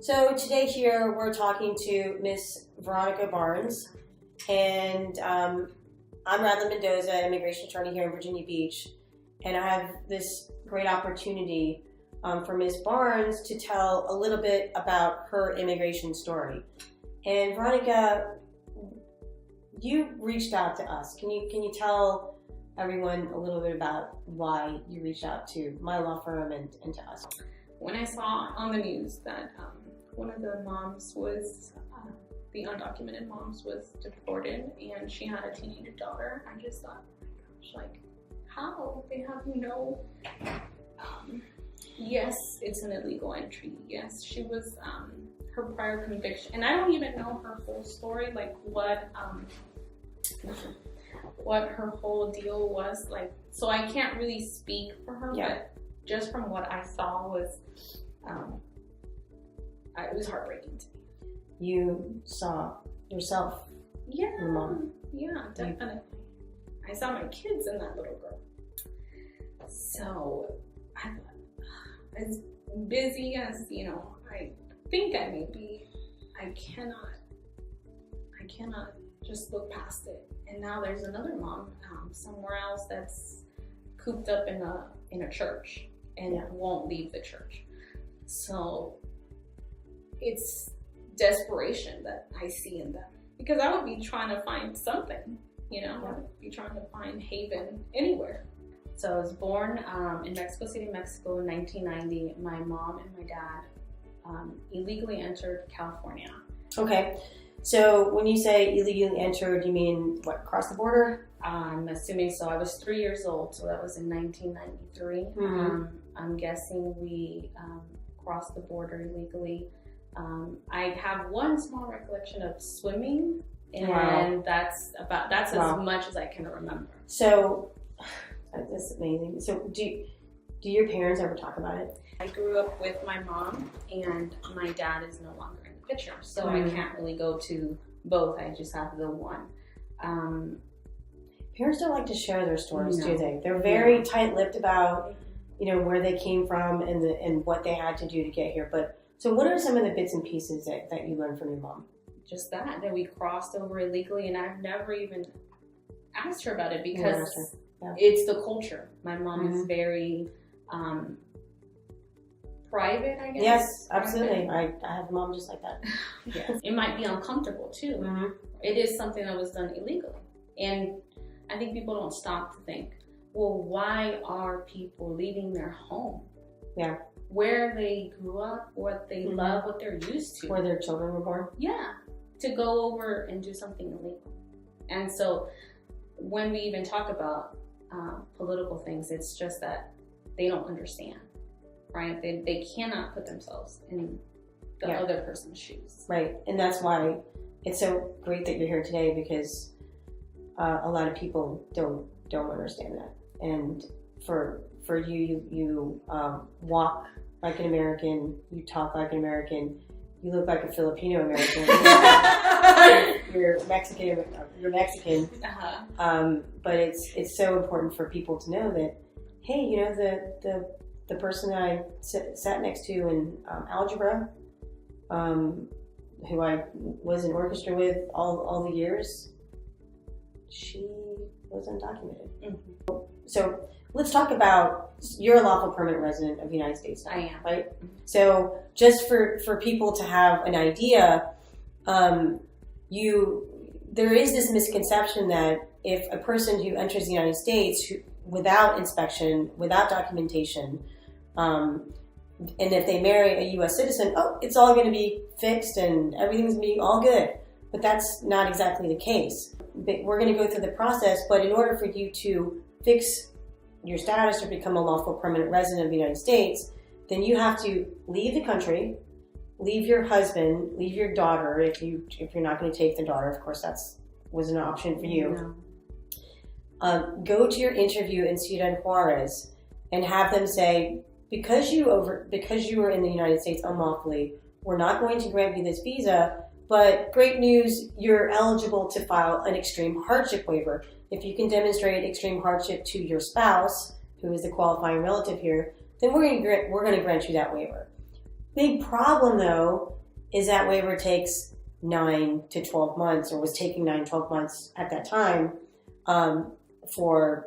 So today here we're talking to Miss Veronica Barnes, and I'm Radlin Mendoza, immigration attorney here in Virginia Beach, and I have this great opportunity for Miss Barnes to tell a little bit about her immigration story. And Veronica, you reached out to us. Can you tell everyone a little bit about why you reached out to my law firm and to us? When I saw on the news that one of the moms was, the undocumented moms was deported and she had a teenage daughter, I just thought, oh my gosh, like, how? They have no, yes, it's an illegal entry. Yes, she was, her prior conviction, and I don't even know her full story, like what her whole deal was like, so I can't really speak for her, yeah. But just from what I saw was, it was heartbreaking to me. You saw yourself, yeah, your mom. Yeah, definitely. I saw my kids in that little girl. So I thought, as busy as, I think I may be, I cannot just look past it. And now there's another mom somewhere else that's cooped up in a church and won't leave the church. So it's desperation that I see in them, because I would be trying to find something, I would be trying to find haven anywhere. So I was born in Mexico City, Mexico in 1990. My mom and my dad illegally entered California. Okay. So when you say illegally entered, you mean what, across the border? I'm assuming so. I was 3 years old, so that was in 1993. Mm-hmm. I'm guessing we crossed the border illegally. I have one small recollection of swimming, and that's as much as I can remember. So that's amazing. So do your parents ever talk about it? I grew up with my mom, and my dad is no longer in the picture, so I can't really go to both. I just have the one. Parents don't like to share their stories, do they? They're very tight-lipped about, where they came from and what they had to do to get here. But so what are some of the bits and pieces that you learned from your mom? Just that we crossed over illegally, and I've never even asked her about it because it's the culture. My mom is very private, I guess. Yes, absolutely. I have a mom just like that. Yes. It might be uncomfortable too. Mm-hmm. It is something that was done illegally. And I think people don't stop to think, well, why are people leaving their home? Yeah. Where they grew up, what they love, what they're used to. Where their children were born. Yeah. To go over and do something illegal. And so when we even talk about political things, it's just that they don't understand, right? They cannot put themselves in the other person's shoes. Right. And that's why it's so great that you're here today, because a lot of people don't understand that. And for you walk like an American, you talk like an American, you look like a Filipino American. You're Mexican. Uh-huh. But it's so important for people to know that, hey, the person that I sat next to in algebra, who I was in orchestra with all the years, she was undocumented. Mm-hmm. So let's talk about, you're a lawful permanent resident of the United States now, I am. Right? Mm-hmm. So just for people to have an idea, there is this misconception that if a person who enters the United States without inspection, without documentation, and if they marry a U.S. citizen, it's all going to be fixed and everything's going to be all good. But that's not exactly the case. We're going to go through the process, but in order for you to fix your status or become a lawful permanent resident of the United States, then you have to leave the country, leave your husband, leave your daughter. If you're not going to take the daughter, of course, was an option for you. No. Go to your interview in Ciudad Juarez and have them say, because you were in the United States unlawfully, we're not going to grant you this visa. But great news, you're eligible to file an extreme hardship waiver. If you can demonstrate extreme hardship to your spouse, who is the qualifying relative here, then we're going to grant you that waiver. Big problem though is that waiver takes 9 to 12 months, or was taking 9 to 12 months at that time, for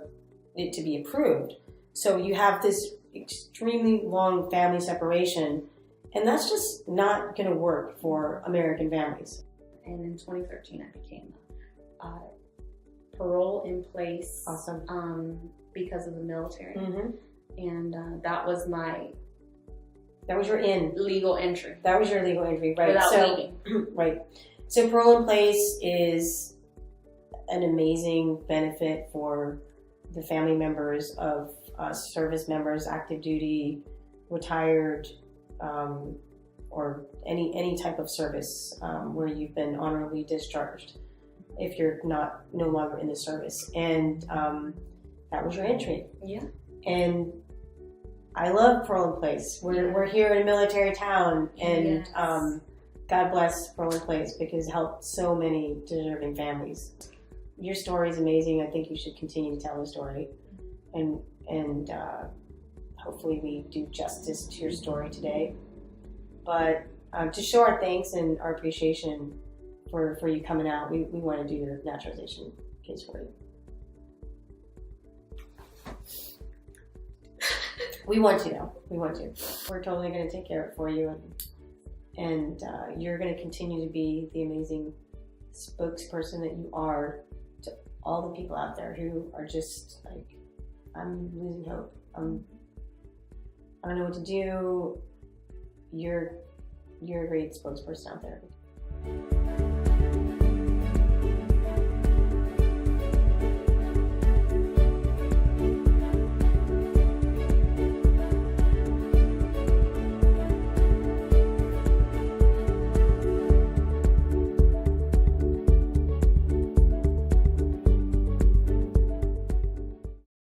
it to be approved. So you have this extremely long family separation, and that's just not going to work for American families. And in 2013, I became parole in place. Awesome. Because of the military. Mm-hmm. And that was my your in. legal entry. That was your legal entry, right? Without leaving. Right. So parole in place is an amazing benefit for the family members of service members, active duty, retired, or any type of service where you've been honorably discharged if you're no longer in the service. And that was your entry. Yeah. And I love parole in place. We're here in a military town, and Yes. God bless parole in place, because it helped so many deserving families. Your story is amazing. I think you should continue to tell the story, and hopefully we do justice to your story today. But to show our thanks and our appreciation for you coming out, we want to do your naturalization case for you. We want to, though. We want to. We're totally going to take care of it for you, and you're going to continue to be the amazing spokesperson that you are to all the people out there who are just like, I'm losing hope. I don't know what to do. You're a great spokesperson out there.